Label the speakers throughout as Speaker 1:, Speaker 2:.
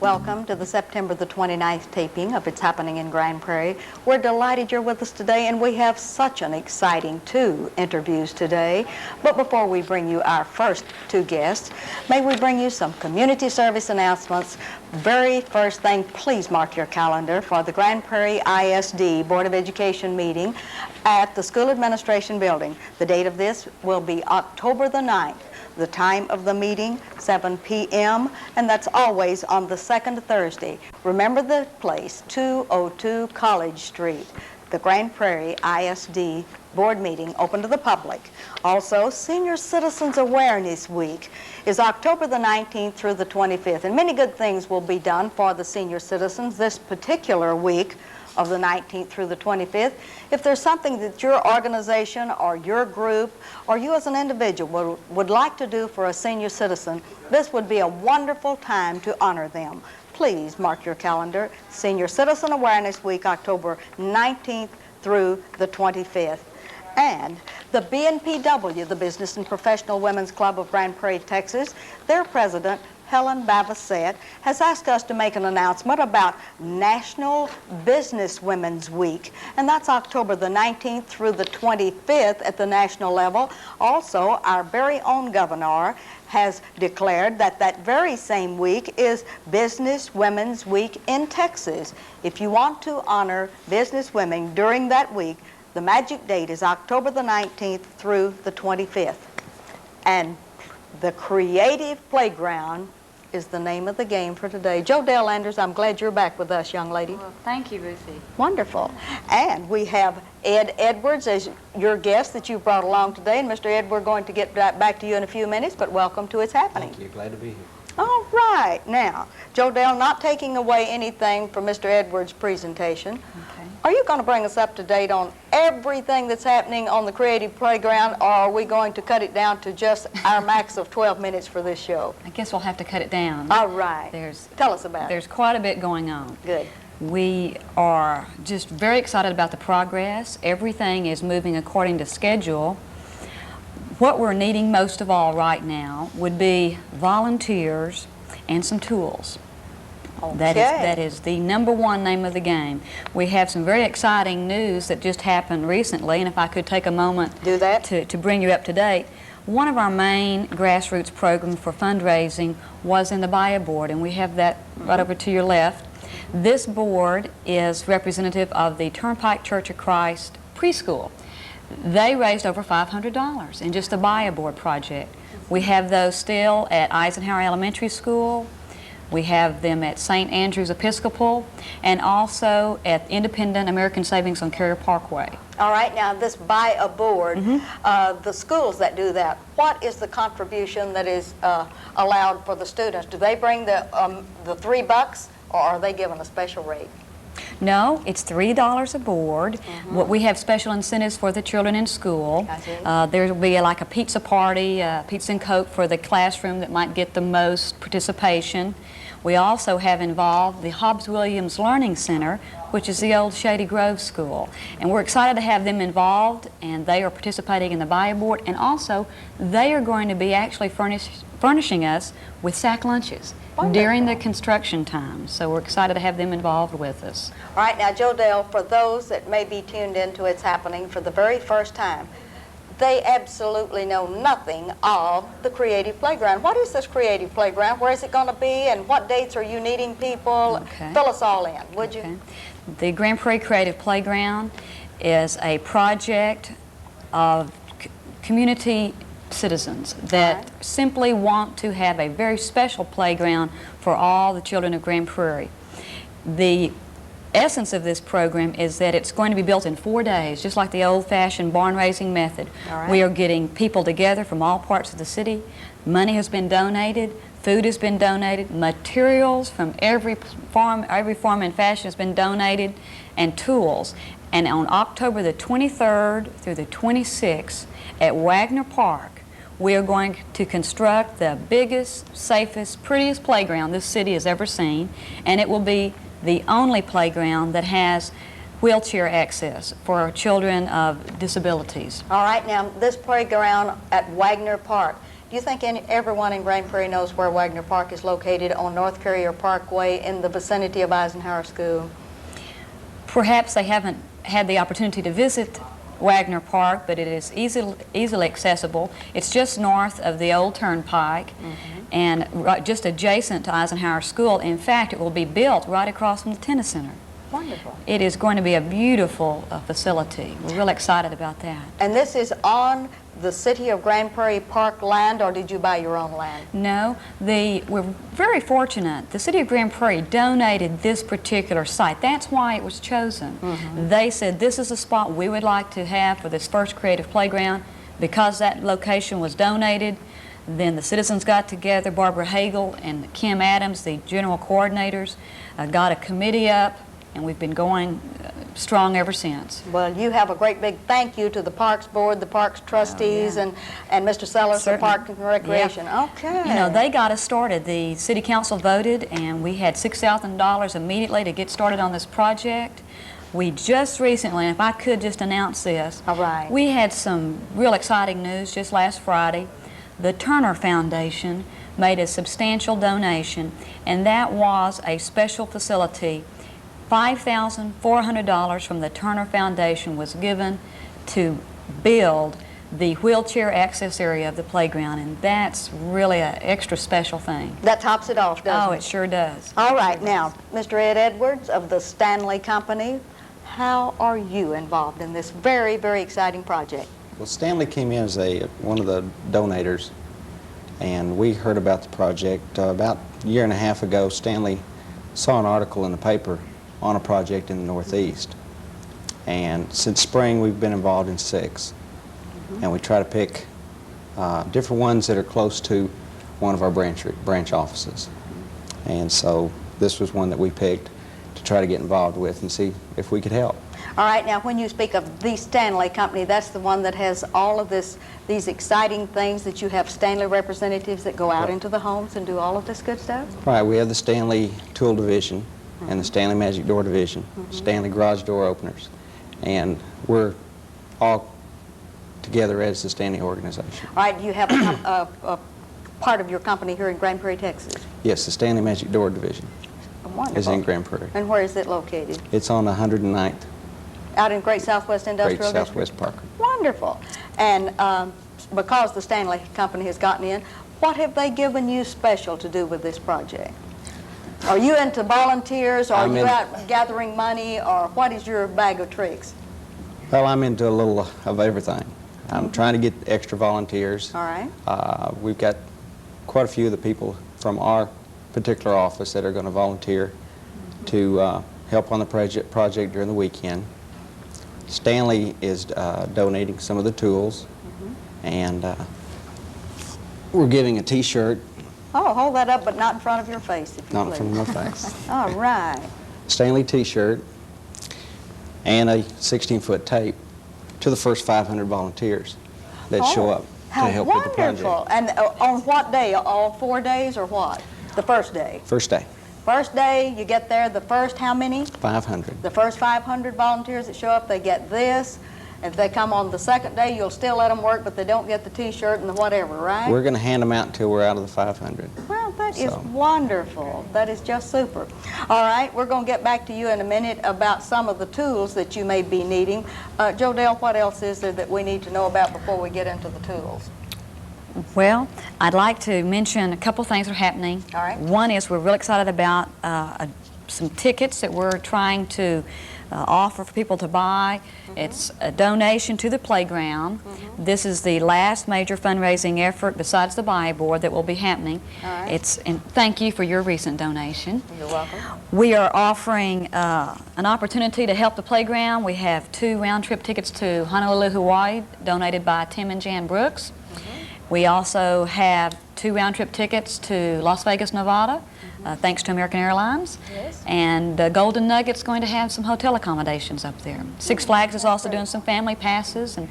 Speaker 1: Welcome to the September the 29th taping of It's Happening in Grand Prairie. We're delighted you're with us today, and we have such an exciting 2 interviews today. But before we bring you our first 2 guests, may we bring you some community service announcements. Very first thing, please mark your calendar for the Grand Prairie ISD Board of Education meeting at the School Administration Building. The date of this will be October the 9th. The time of the meeting, 7 p.m., and that's always on the second Thursday. Remember the place, 202 College Street, the Grand Prairie ISD Board meeting, open to the public. Also, Senior Citizens Awareness Week is October the 19th through the 25th, and many good things will be done for the senior citizens this particular week of the 19th through the 25th. If there's something that your organization or your group or you as an individual would like to do for a senior citizen, this would be a wonderful time to honor them. Please mark your calendar. Senior Citizen Awareness Week, October 19th through the 25th. And the BNPW, the Business and Professional Women's Club of Grand Prairie, Texas, their president, Helen Bavasset, has asked us to make an announcement about National Business Women's Week, and that's October the 19th through the 25th at the national level. Also, our very own governor has declared that that very same week is Business Women's Week in Texas. If you want to honor business women during that week, the magic date is October the 19th through the 25th. And the Creative Playground is the name of the game for today. Jodelle Anders, I'm glad you're back with us, young lady.
Speaker 2: Well, thank you, Ruthie.
Speaker 1: Wonderful. And we have Ed Edwards as your guest that you brought along today. And Mr. Ed, we're going to get back to you in a few minutes, but welcome to It's Happening.
Speaker 3: Thank you. Glad to be here.
Speaker 1: All right. Now, Jodelle, not taking away anything from Mr. Edwards' presentation,
Speaker 2: Okay.
Speaker 1: are you going to bring us up to date on everything that's happening on the Creative Playground, or are we going to cut it down to just our max of 12 minutes for this show?
Speaker 2: I guess we'll have to cut it down.
Speaker 1: All right. Tell us about it.
Speaker 2: There's quite a bit going on.
Speaker 1: Good.
Speaker 2: We are just very excited about the progress. Everything is moving according to schedule. What we're needing most of all right now would be volunteers and some tools.
Speaker 1: Okay.
Speaker 2: That is the #1 name of the game. We have some very exciting news that just happened recently, and if I could take a moment
Speaker 1: Do that.
Speaker 2: to bring you up to date. One of our main grassroots programs for fundraising was in the Buy-A Board, and we have that right over to your left. This board is representative of the Turnpike Church of Christ preschool. They raised over $500 in just the Buy-A Board project. We have those still at Eisenhower Elementary School. We have them at St. Andrew's Episcopal, and also at Independent American Savings on Carrier Parkway.
Speaker 1: All right, now this Buy-A Board, the schools that do that, what is the contribution that is allowed for the students? Do they bring the $3, or are they given a special rate?
Speaker 2: No, it's $3 a board. What we have special incentives for the children in school. There will be like a pizza party, pizza and Coke for the classroom that might get the most participation. We also have involved the Hobbs Williams Learning Center, which is the old Shady Grove School. And we're excited to have them involved, and they are participating in the Buy-A Board, and also they are going to be actually furnishing us with sack lunches.
Speaker 1: Wonderful.
Speaker 2: During the construction time. So we're excited to have them involved with us.
Speaker 1: All right, now Jodelle, for those that may be tuned into It's Happening for the very first time, they absolutely know nothing of the Creative Playground. What is this Creative Playground? Where is it going to be, and what dates are you needing people?
Speaker 2: Okay.
Speaker 1: Fill us all in, would you?
Speaker 2: Okay. The Grand Prairie Creative Playground is a project of community citizens that simply want to have a very special playground for all the children of Grand Prairie. The essence of this program is that it's going to be built in 4 days, just like the old-fashioned barn-raising method.
Speaker 1: All right.
Speaker 2: We are getting people together from all parts of the city. Money has been donated, food has been donated, materials from every form and fashion has been donated, and tools. And on October the 23rd through the 26th at Wagner Park, we are going to construct the biggest, safest, prettiest playground this city has ever seen, and it will be the only playground that has wheelchair access for children of disabilities.
Speaker 1: All right, now this playground at Wagner Park, Do you think everyone in Grand Prairie knows where Wagner Park is located on North Courier Parkway in the vicinity of Eisenhower School?
Speaker 2: Perhaps they haven't had the opportunity to visit Wagner Park, but it is easily accessible. It's just north of the old turnpike and just adjacent to Eisenhower School. In fact, it will be built right across from the tennis center.
Speaker 1: Wonderful.
Speaker 2: It is going to be a beautiful facility. We're real excited about that.
Speaker 1: And this is on the City of Grand Prairie Park land, or did you buy your own land?
Speaker 2: No, we're very fortunate. The City of Grand Prairie donated this particular site. That's why it was chosen. They said this is a spot we would like to have for this first creative playground. Because that location was donated, then the citizens got together, Barbara Hagel and Kim Adams, the general coordinators, got a committee up, and we've been going strong ever since.
Speaker 1: Well, you have a great big thank you to the Parks Board, the Parks trustees, and Mr. Sellers, the Park and Recreation.
Speaker 2: Yeah.
Speaker 1: Okay.
Speaker 2: You know, they got us started. The City Council voted, and we had $6,000 immediately to get started on this project. We just recently, and if I could just announce this,
Speaker 1: all right.
Speaker 2: We had some real exciting news just last Friday. The Turner Foundation made a substantial donation, and that was a special facility. $5,400 from the Turner Foundation was given to build the wheelchair access area of the playground, and that's really an extra special thing.
Speaker 1: That tops it off, doesn't it?
Speaker 2: Oh, it sure does.
Speaker 1: All right, now, Mr. Ed Edwards of the Stanley Company, how are you involved in this very, very exciting project?
Speaker 3: Well, Stanley came in as one of the donators, and we heard about the project about a year and a half ago. Stanley saw an article in the paper on a project in the Northeast, and since spring we've been involved in 6, and we try to pick different ones that are close to one of our branch offices, and so this was one that we picked to try to get involved with and see if we could help.
Speaker 1: All right, now when you speak of the Stanley Company, that's the one that has all of these exciting things that you have Stanley representatives that go out into the homes and do all of this good stuff?
Speaker 3: Right, we have the Stanley Tool Division and the Stanley Magic Door Division, Stanley Garage Door Openers, and we're all together as the Stanley organization.
Speaker 1: All right, you have a part of your company here in Grand Prairie, Texas?
Speaker 3: Yes, the Stanley Magic Door Division
Speaker 1: Wonderful.
Speaker 3: is in Grand Prairie.
Speaker 1: And where is it located?
Speaker 3: It's on 109th.
Speaker 1: Out in Great Southwest Industrial
Speaker 3: Great
Speaker 1: District?
Speaker 3: Southwest Park.
Speaker 1: Wonderful. And because the Stanley Company has gotten in, what have they given you special to do with this project? Are you into volunteers, or are you out gathering money, or what is your bag of tricks?
Speaker 3: Well, I'm into a little of everything. I'm trying to get extra volunteers.
Speaker 1: All right.
Speaker 3: We've got quite a few of the people from our particular office that are going to volunteer to help on the project during the weekend. Stanley is donating some of the tools, and we're giving a T-shirt.
Speaker 1: Oh, hold that up, but not in front of your face, if you
Speaker 3: Not
Speaker 1: please.
Speaker 3: from my face.
Speaker 1: All right.
Speaker 3: Stanley T-shirt and a 16-foot tape to the first 500 volunteers that show up to help with the project.
Speaker 1: How wonderful. And on what day? All 4 days or what? The first day?
Speaker 3: First day,
Speaker 1: First day, you get there, the first how many?
Speaker 3: 500.
Speaker 1: The first 500 volunteers that show up, they get this. If they come on the second day, you'll still let them work, but they don't get the T-shirt and the whatever, right?
Speaker 3: We're going to hand them out until we're out of the 500.
Speaker 1: Well, that is
Speaker 3: So.
Speaker 1: wonderful. That is just super. All right, we're going to get back to you in a minute about some of the tools that you may be needing. Joe Dale, what else is there that we need to know about before we get into the tools?
Speaker 2: Well, I'd like to mention a couple things that are happening.
Speaker 1: All right.
Speaker 2: One is we're real excited about some tickets that we're trying to offer for people to buy. It's a donation to the playground. This is the last major fundraising effort besides the buy board that will be happening.
Speaker 1: All right.
Speaker 2: And thank you for your recent donation.
Speaker 1: You're welcome.
Speaker 2: We are offering an opportunity to help the playground. We have 2 round-trip tickets to Honolulu, Hawaii, donated by Tim and Jan Brooks. We also have 2 round-trip tickets to Las Vegas, Nevada, thanks to American Airlines.
Speaker 1: Yes.
Speaker 2: And Golden Nugget's going to have some hotel accommodations up there. Six Flags is also doing some family passes, and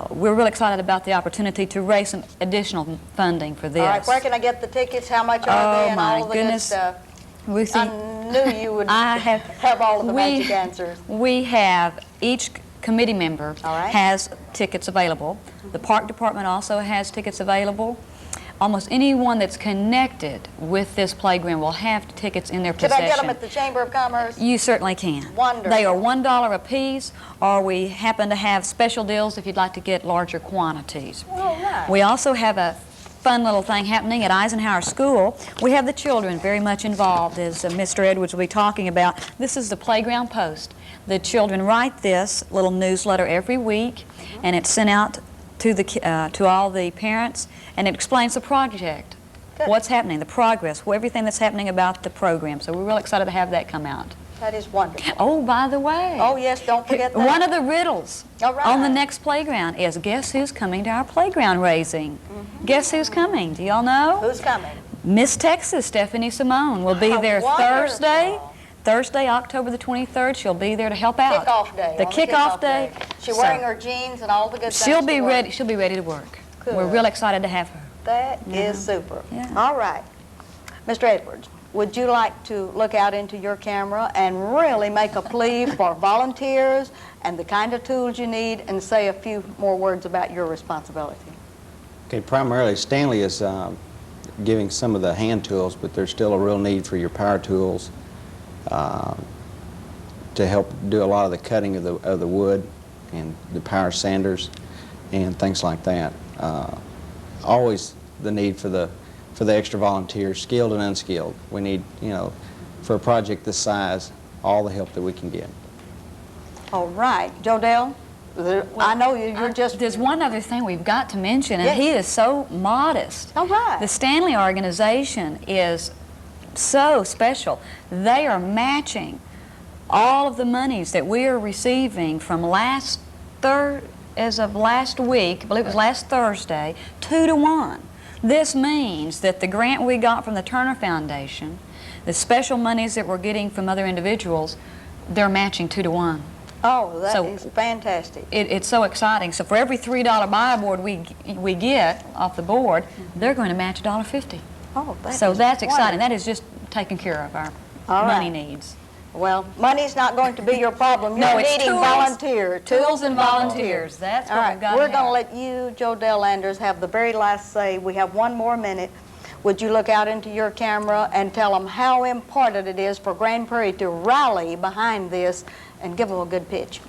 Speaker 2: we're really excited about the opportunity to raise some additional funding for this.
Speaker 1: All right, where can I get the tickets? How much are they?
Speaker 2: Oh,
Speaker 1: And
Speaker 2: my
Speaker 1: all of the
Speaker 2: goodness.
Speaker 1: good stuff.
Speaker 2: Ruthie,
Speaker 1: I knew you would
Speaker 2: I
Speaker 1: have all of the magic answers.
Speaker 2: We have each committee member
Speaker 1: All right.
Speaker 2: has tickets available. The park department also has tickets available. Almost anyone that's connected with this playground will have tickets in their
Speaker 1: Could
Speaker 2: possession.
Speaker 1: I get them at the Chamber of Commerce?
Speaker 2: You certainly can.
Speaker 1: Wonderful.
Speaker 2: They are $1 a piece, or we happen to have special deals if you'd like to get larger quantities.
Speaker 1: All right.
Speaker 2: We also have a fun little thing happening at Eisenhower School. We have the children very much involved, as Mr. Edwards will be talking about. This is the Playground Post. The children write this little newsletter every week, and it's sent out to all the parents, and it explains the project,
Speaker 1: Good.
Speaker 2: what's happening, the progress, everything that's happening about the program. So we're real excited to have that come out.
Speaker 1: That is wonderful.
Speaker 2: Oh, by the way.
Speaker 1: Oh, yes, don't forget that.
Speaker 2: One of the riddles
Speaker 1: All right.
Speaker 2: on the next playground is, guess who's coming to our playground raising? Guess who's coming? Do y'all know?
Speaker 1: Who's coming?
Speaker 2: Miss Texas, Stephanie Simone, will be
Speaker 1: Oh,
Speaker 2: there
Speaker 1: wonderful.
Speaker 2: Thursday, October the 23rd. She'll be there to help out.
Speaker 1: Kickoff day.
Speaker 2: The
Speaker 1: on
Speaker 2: kickoff day.
Speaker 1: She's
Speaker 2: So,
Speaker 1: wearing her jeans and all the good things.
Speaker 2: She'll be
Speaker 1: to work.
Speaker 2: ready. She'll be ready to work. We're
Speaker 1: Good.
Speaker 2: real excited to have her.
Speaker 1: That is super.
Speaker 2: Yeah.
Speaker 1: All right. Mr. Edwards, would you like to look out into your camera and really make a plea for volunteers and the kind of tools you need, and say a few more words about your responsibility?
Speaker 3: Okay, primarily Stanley is giving some of the hand tools, but there's still a real need for your power tools to help do a lot of the cutting of the wood and the power sanders and things like that. Always the need for the extra volunteers, skilled and unskilled. We need, for a project this size, all the help that we can get.
Speaker 1: All right. Jodelle, I know you're just...
Speaker 2: There's one other thing we've got to mention, and
Speaker 1: Yes.
Speaker 2: he is so modest.
Speaker 1: All right.
Speaker 2: The Stanley organization is so special. They are matching all of the monies that we are receiving from as of last week, I believe it was last Thursday, 2 to 1. This means that the grant we got from the Turner Foundation, the special monies that we're getting from other individuals, they're matching 2 to 1.
Speaker 1: Oh, that
Speaker 2: So-
Speaker 1: is fantastic.
Speaker 2: It's so exciting. So for every $3 buy board we get off the board, they're going to match $1.50.
Speaker 1: Oh, that
Speaker 2: So
Speaker 1: is
Speaker 2: that's exciting.
Speaker 1: wonderful.
Speaker 2: That is just taking care of our
Speaker 1: All right.
Speaker 2: money needs.
Speaker 1: Well, money's not going to be your problem. You're
Speaker 2: No, it's
Speaker 1: needing
Speaker 2: tools.
Speaker 1: volunteers.
Speaker 2: Tools and volunteers. That's
Speaker 1: All
Speaker 2: what
Speaker 1: right,
Speaker 2: we've got
Speaker 1: we're
Speaker 2: to
Speaker 1: going to
Speaker 2: have.
Speaker 1: let you, Jodelle Anders, have the very last say. We have one more minute. Would you look out into your camera and tell them how important it is for Grand Prairie to rally behind this and give them a good pitch?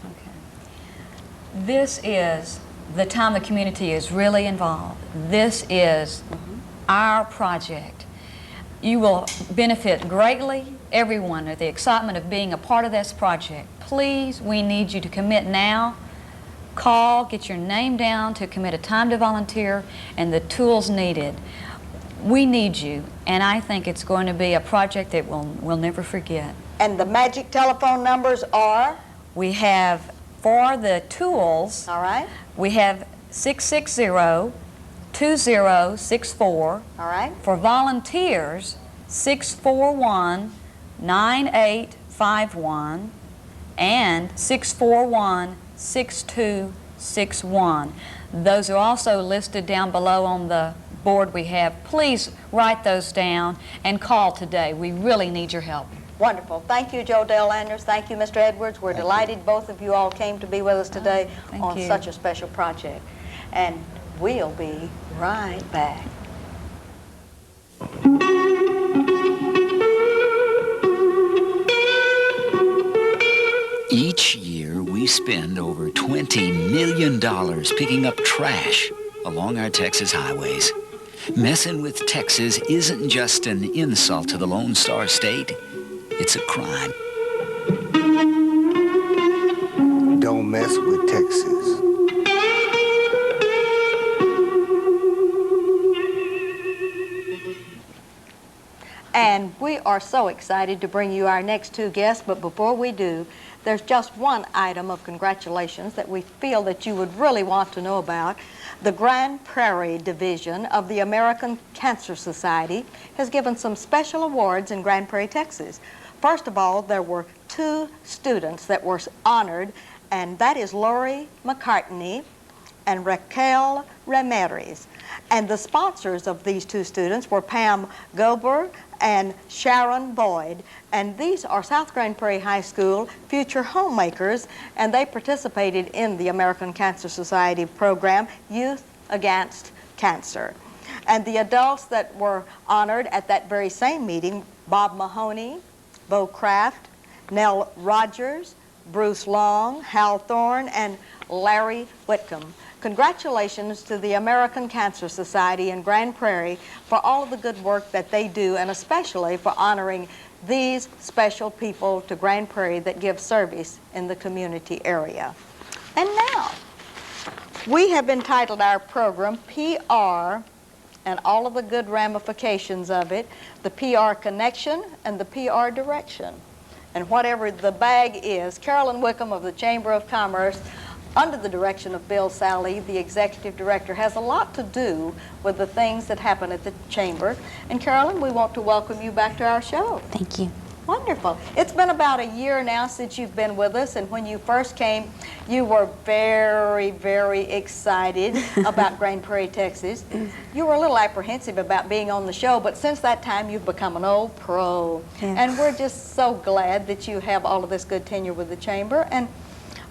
Speaker 2: This is the time the community is really involved. This is our project. You will benefit greatly, everyone, at the excitement of being a part of this project. Please, we need you to commit now. Call, get your name down to commit a time to volunteer and the tools needed. We need you, and I think it's going to be a project that we'll never forget.
Speaker 1: And the magic telephone numbers are,
Speaker 2: We have, for the tools,
Speaker 1: all right,
Speaker 2: we have 660-2064.
Speaker 1: all right,
Speaker 2: For volunteers, 641-9851 and 641-6261. Those are also listed down below on the board we have. Please write those down and call today. We really need your help.
Speaker 1: wonderful. Thank you, Jodelle Anders. Thank you, Mr. Edwards. We're delighted both of you all came to be with us today
Speaker 2: Thank
Speaker 1: on
Speaker 2: you.
Speaker 1: such a special project. And we'll be right back.
Speaker 4: Each year, we spend over $20 million picking up trash along our Texas highways. Messing with Texas isn't just an insult to the Lone Star State. It's a crime.
Speaker 5: Don't mess with Texas.
Speaker 1: And we are so excited to bring you our next two guests, but before we do, there's just one item of congratulations that we feel that you would really want to know about. The Grand Prairie Division of the American Cancer Society has given some special awards in Grand Prairie, Texas. First of all, there were 2 students that were honored, and that is Lori McCartney and Raquel Ramirez. And the sponsors of these two students were Pam Gober and Sharon Boyd. And these are South Grand Prairie High School future homemakers, and they participated in the American Cancer Society program, Youth Against Cancer. And the adults that were honored at that very same meeting, Bob Mahoney, Bo Kraft, Nell Rogers, Bruce Long, Hal Thorne, and Larry Whitcomb. Congratulations to the American Cancer Society in Grand Prairie for all of the good work that they do, and especially for honoring these special people to Grand Prairie that give service in the community area. And now, we have entitled our program PR and all of the good ramifications of it, the PR connection and the PR direction. And whatever the bag is, Carolyn Wickham of the Chamber of Commerce, under the direction of Bill Sally, the executive director, has a lot to do with the things that happen at the Chamber. And Carolyn, we want to welcome you back to our show.
Speaker 6: Thank you.
Speaker 1: Wonderful. It's been about a year now since you've been with us, and when you first came, you were very, very excited about Grand Prairie, Texas. You were a little apprehensive about being on the show, but since that time, you've become an old pro.
Speaker 6: Yes.
Speaker 1: And we're just so glad that you have all of this good tenure with the Chamber. And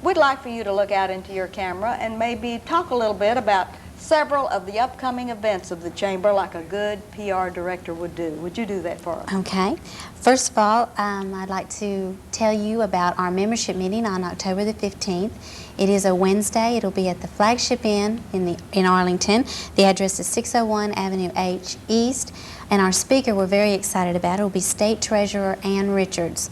Speaker 1: we'd like for you to look out into your camera and maybe talk a little bit about several of the upcoming events of the Chamber like a good PR director would do. Would you do that for us?
Speaker 6: Okay. First of all, I'd like to tell you about our membership meeting on October the 15th. It is a Wednesday. It'll be at the Flagship Inn in Arlington. The address is 601 Avenue H East. And our speaker we're very excited about. It will be State Treasurer Ann Richards.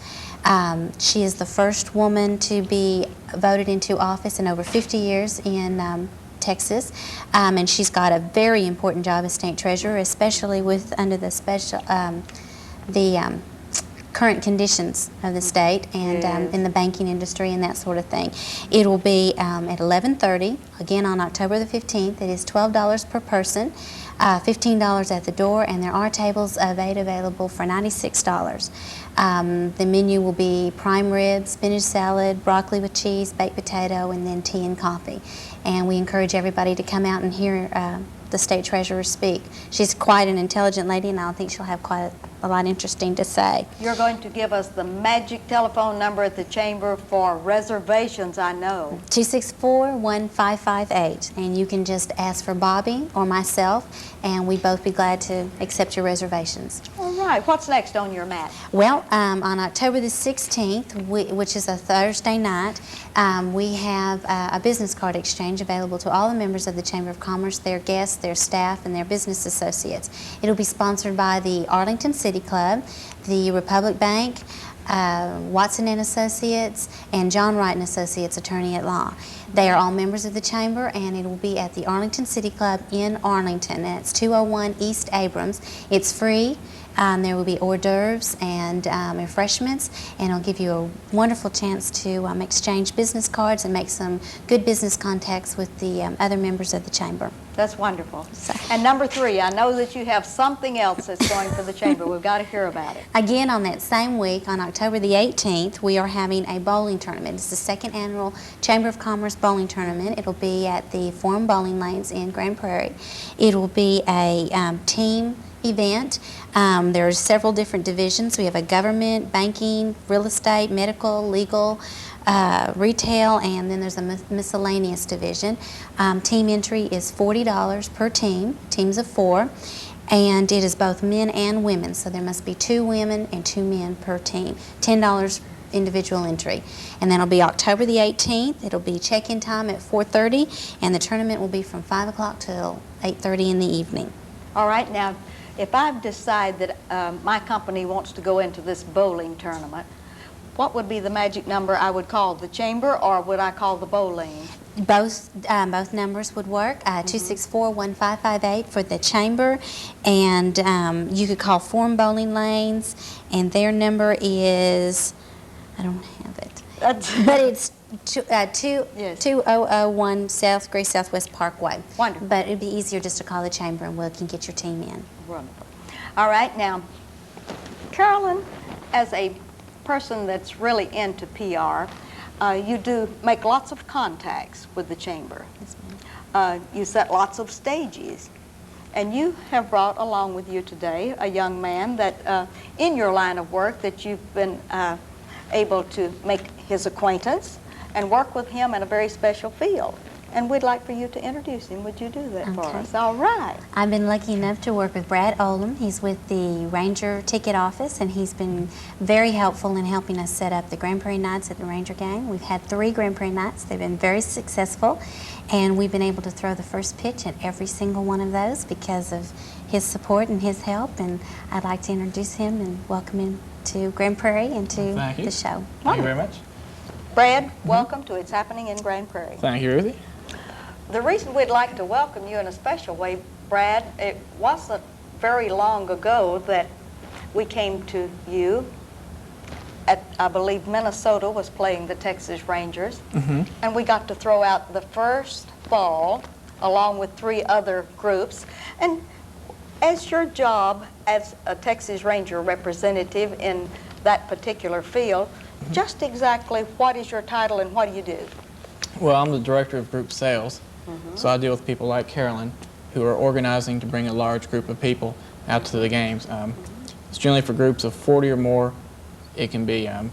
Speaker 6: She is the first woman to be voted into office in over 50 years in Texas, and she's got a very important job as State Treasurer, especially under the special current conditions of the state and in the banking industry and that sort of thing. It will be at 11:30, again on October the 15th. It is $12 per person, $15 at the door, and there are tables of 8 available for $96. The menu will be prime rib, spinach salad, broccoli with cheese, baked potato, and then tea and coffee. And we encourage everybody to come out and hear the State Treasurer speak. She's quite an intelligent lady, and I think she'll have quite a lot interesting to say.
Speaker 1: You're going to give us the magic telephone number at the Chamber for reservations, I know.
Speaker 6: 264-1558, and you can just ask for Bobby or myself, and we'd both be glad to accept your reservations.
Speaker 1: All right, what's next on your map?
Speaker 6: Well, on October the 16th, which is a Thursday night, we have a business card exchange available to all the members of the Chamber of Commerce, their guests, their staff, and their business associates. It'll be sponsored by the Arlington City Club, the Republic Bank, Watson & Associates, and John Wright & Associates, attorney at law. They are all members of the Chamber, and it will be at the Arlington City Club in Arlington, and it's 201 East Abrams. It's free. There will be hors d'oeuvres and refreshments, and it'll give you a wonderful chance to exchange business cards and make some good business contacts with the other members of the Chamber.
Speaker 1: That's wonderful. And number 3, I know that you have something else that's going for the Chamber. We've got to hear about it.
Speaker 6: Again, on that same week, on October the 18th, we are having a bowling tournament. It's the second annual Chamber of Commerce bowling tournament. It'll be at the Forum Bowling Lanes in Grand Prairie. It will be a team event. There are several different divisions. We have a government, banking, real estate, medical, legal, retail, and then there's a miscellaneous division. Team entry is $40 per team, teams of 4, and it is both men and women, so there must be 2 women and 2 men per team. $10 individual entry. And that'll be October the 18th. It'll be check-in time at 4:30, and the tournament will be from 5 o'clock till 8:30 in the evening.
Speaker 1: All right, now, if I decide that my company wants to go into this bowling tournament, what would be the magic number I would call? The Chamber, or would I call the bowling?
Speaker 6: Both numbers would work. 264-1558 for the Chamber, and you could call Forum Bowling Lanes, and their number is, I don't have it, but it's 2001 South Grace Southwest Parkway.
Speaker 1: Wonderful.
Speaker 6: But it'd be easier just to call the Chamber, and we can get your team in.
Speaker 1: Wonderful. All right, now, Carolyn, as a person that's really into PR, you do make lots of contacts with the Chamber.
Speaker 6: Yes, ma'am.
Speaker 1: You set lots of stages. And you have brought along with you today a young man that, in your line of work, that you've been able to make his acquaintance and work with him in a very special field. And we'd like for you to introduce him. Would you do that for us? All right.
Speaker 6: I've been lucky enough to work with Brad Olam. He's with the Ranger ticket office, and he's been very helpful in helping us set up the Grand Prairie Nights at the Ranger game. We've had 3 Grand Prairie Nights. They've been very successful, and we've been able to throw the first pitch at every single one of those because of his support and his help. And I'd like to introduce him and welcome him to Grand Prairie and to the show.
Speaker 7: Thank you very much.
Speaker 1: Brad, welcome to It's Happening in Grand Prairie.
Speaker 7: Thank you, Ruthie.
Speaker 1: The reason we'd like to welcome you in a special way, Brad, it wasn't very long ago that we came to you at, I believe, Minnesota was playing the Texas Rangers, and we got to throw out the first ball along with 3 other groups. And as your job as a Texas Ranger representative in that particular field, just exactly what is your title and what do you do?
Speaker 7: Well, I'm the director of group sales, so I deal with people like Carolyn who are organizing to bring a large group of people out to the games. It's generally for groups of 40 or more. It can be a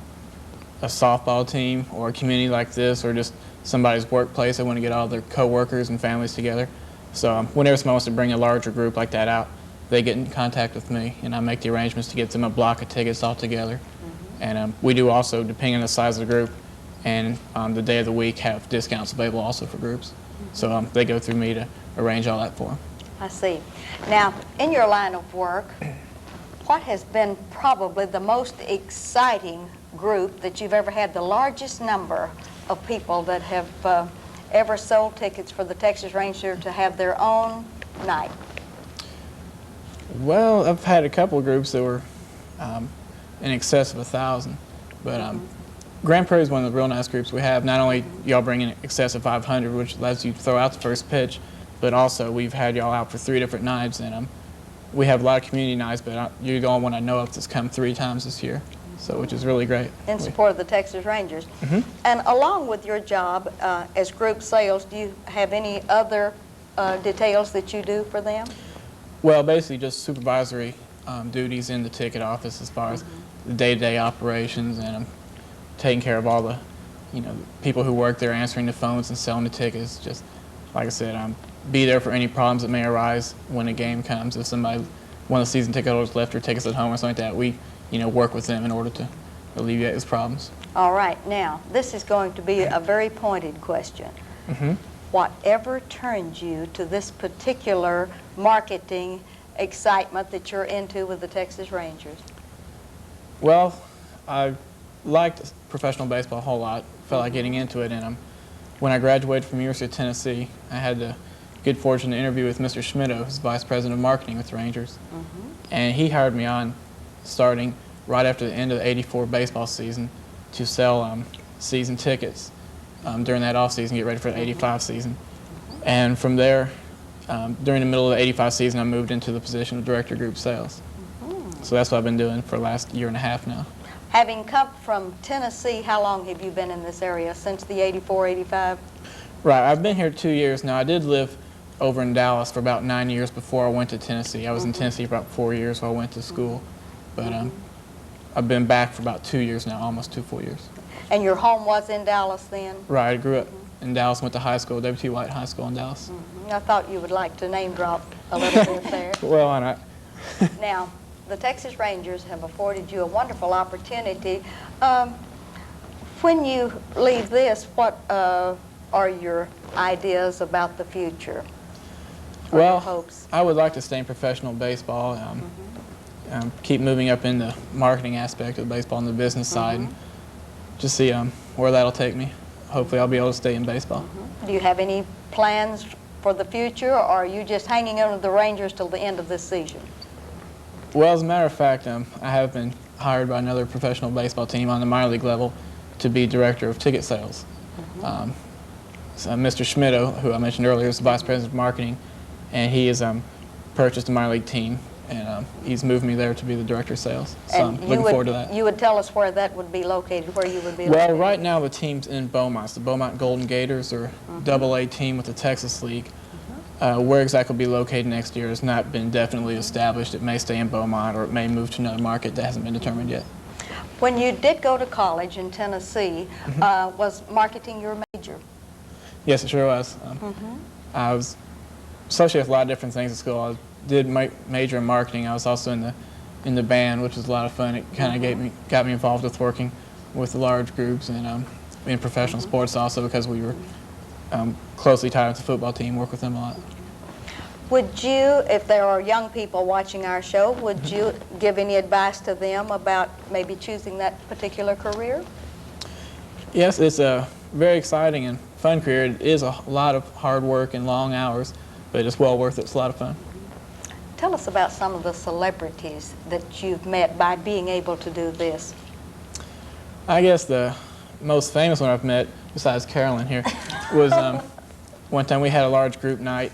Speaker 7: softball team or a community like this, or just somebody's workplace. They want to get all their co-workers and families together. So whenever someone wants to bring a larger group like that out, they get in contact with me, and I make the arrangements to get them a block of tickets all together. And we do also, depending on the size of the group and the day of the week, have discounts available also for groups. So they go through me to arrange all that for them.
Speaker 1: I see. Now, in your line of work, what has been probably the most exciting group that you've ever had, the largest number of people that have ever sold tickets for the Texas Ranger to have their own night?
Speaker 7: Well, I've had a couple of groups that were in excess of 1,000, but Grand Prairie is one of the real nice groups we have. Not only y'all bring in excess of 500, which lets you throw out the first pitch, but also we've had y'all out for 3 different nights, and we have a lot of community nights, but you're the only one I know of that's come 3 times this year, so which is really great.
Speaker 1: In support of the Texas Rangers. And along with your job as group sales, do you have any other details that you do for them?
Speaker 7: Well, basically just supervisory duties in the ticket office as far as the day-to-day operations, and taking care of all the, people who work there, answering the phones and selling the tickets. Just like I said, be there for any problems that may arise when a game comes. If one of the season ticket holders left their tickets at home or something like that, we, work with them in order to alleviate those problems.
Speaker 1: All right. Now, this is going to be a very pointed question. Whatever turns you to this particular marketing excitement that you're into with the Texas Rangers?
Speaker 7: Well, I liked professional baseball a whole lot, felt like getting into it, and when I graduated from the University of Tennessee, I had the good fortune to interview with Mr. Schmitto, who's Vice President of Marketing with the Rangers, and he hired me on starting right after the end of the '84 baseball season to sell season tickets during that off season, get ready for the '85 season. And from there, during the middle of the '85 season, I moved into the position of Director of Group Sales. So that's what I've been doing for the last 1.5 years now.
Speaker 1: Having come from Tennessee, how long have you been in this area? Since the '84, '85?
Speaker 7: Right, I've been here 2 years now. I did live over in Dallas for about 9 years before I went to Tennessee. I was in Tennessee for about 4 years while I went to school. But I've been back for about 2 years now, almost 2 full years.
Speaker 1: And your home was in Dallas then?
Speaker 7: Right, I grew up in Dallas, went to high school, W.T. White High School in Dallas.
Speaker 1: I thought you would like to name drop a little bit there.
Speaker 7: Well, why not?
Speaker 1: Now, the Texas Rangers have afforded you a wonderful opportunity. When you leave this, what are your ideas about the future?
Speaker 7: Well,
Speaker 1: hopes?
Speaker 7: I would like to stay in professional baseball, keep moving up in the marketing aspect of baseball and the business side, and just see where that'll take me. Hopefully I'll be able to stay in baseball.
Speaker 1: Do you have any plans for the future, or are you just hanging on to the Rangers till the end of this season?
Speaker 7: Well, as a matter of fact, I have been hired by another professional baseball team on the minor league level to be director of ticket sales. So Mr. Schmitto, who I mentioned earlier, is the vice president of marketing, and he has purchased a minor league team, and he's moved me there to be the director of sales. So I'm looking forward to that.
Speaker 1: You would tell us where that would be located, where you would be
Speaker 7: Well,
Speaker 1: located?
Speaker 7: right now the team's in Beaumont. The Beaumont Golden Gators are AA team with the Texas League. Where exactly it'll be located next year has not been definitely established. It may stay in Beaumont, or it may move to another market that hasn't been determined yet.
Speaker 1: When you did go to college in Tennessee, was marketing your major?
Speaker 7: Yes, it sure was. I was associated with a lot of different things at school. I did major in marketing. I was also in the band, which was a lot of fun. It kind of got me involved with working with large groups and in professional sports also, because we were closely tied with the football team, work with them a lot.
Speaker 1: Would you, if there are young people watching our show, would you give any advice to them about maybe choosing that particular career?
Speaker 7: Yes, it's a very exciting and fun career. It is a lot of hard work and long hours, but it's well worth it. It's a lot of fun.
Speaker 1: Tell us about some of the celebrities that you've met by being able to do this.
Speaker 7: I guess the most famous one I've met, besides Carolyn here, was one time we had a large group night,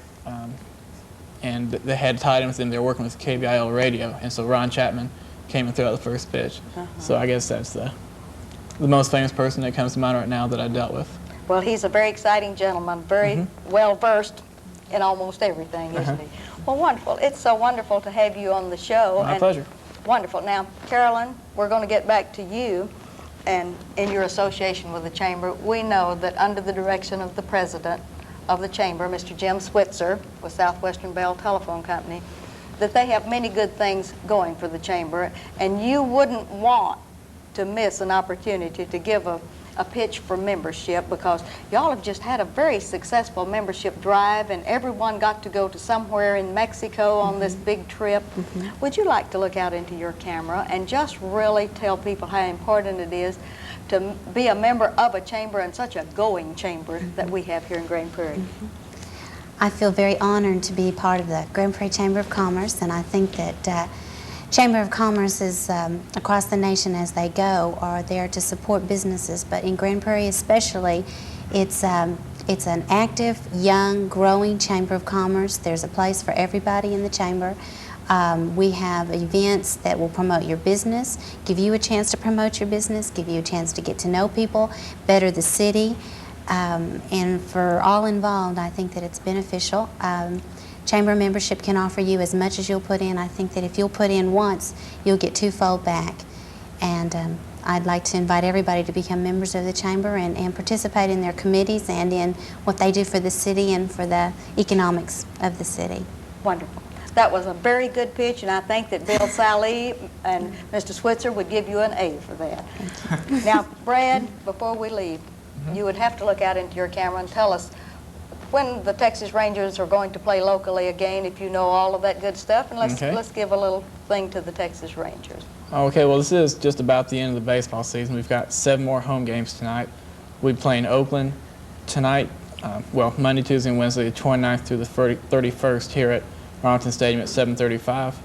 Speaker 7: and they had tied in with them. They were working with KBIL radio, and so Ron Chapman came and threw out the first pitch. So I guess that's the most famous person that comes to mind right now that I dealt with.
Speaker 1: Well, he's a very exciting gentleman, very well versed in almost everything, isn't he? Well, wonderful. It's so wonderful to have you on the show.
Speaker 7: My pleasure.
Speaker 1: Wonderful. Now, Carolyn, we're going to get back to you. And in your association with the Chamber, we know that under the direction of the president of the Chamber, Mr. Jim Switzer with Southwestern Bell Telephone Company, that they have many good things going for the Chamber, and you wouldn't want to miss an opportunity to give a pitch for membership, because y'all have just had a very successful membership drive, and everyone got to go to somewhere in Mexico on this big trip. Would you like to look out into your camera and just really tell people how important it is to be a member of a chamber, and such a going chamber that we have here in Grand Prairie?
Speaker 6: I feel very honored to be part of the Grand Prairie Chamber of Commerce, and I think that Chamber of Commerce is across the nation as they go are there to support businesses, but in Grand Prairie especially, it's an active, young, growing Chamber of Commerce. There's a place for everybody in the Chamber. We have events that will promote your business, give you a chance to promote your business, give you a chance to get to know people, better the city, and for all involved, I think that it's beneficial. Chamber membership can offer you as much as you'll put in. I think that if you'll put in once, you'll get twofold back. And I'd like to invite everybody to become members of the Chamber and participate in their committees and in what they do for the city and for the economics of the city.
Speaker 1: Wonderful. That was a very good pitch, and I think that Bill Sally and Mr. Switzer would give you an A for that. Now, Brad, before we leave, you would have to look out into your camera and tell us when the Texas Rangers are going to play locally again, if you know all of that good stuff, and let's give a little thing to the Texas Rangers.
Speaker 7: Okay, well, this is just about the end of the baseball season. We've got 7 more home games tonight. We'll be playing Oakland tonight, Monday, Tuesday, and Wednesday, the 29th through the 31st here at Arlington Stadium at 7:35.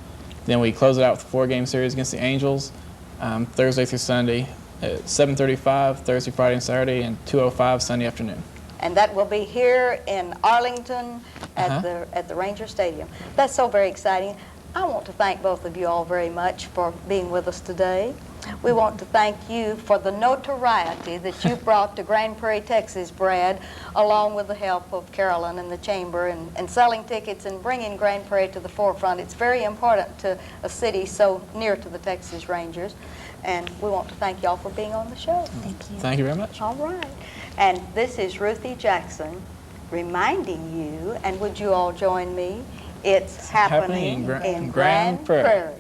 Speaker 7: Then we close it out with a 4-game series against the Angels, Thursday through Sunday at 7:35, Thursday, Friday, and Saturday, and 2:05 Sunday afternoon.
Speaker 1: And that will be here in Arlington at the Ranger Stadium. That's so very exciting. I want to thank both of you all very much for being with us today. We want to thank you for the notoriety that you brought to Grand Prairie, Texas, Brad, along with the help of Carolyn and the Chamber and selling tickets and bringing Grand Prairie to the forefront. It's very important to a city so near to the Texas Rangers. And we want to thank y'all for being on the show.
Speaker 6: Thank you.
Speaker 7: Thank you very much.
Speaker 1: All right. And this is Ruthie Jackson reminding you, and would you all join me? It's happening in Grand Prairie.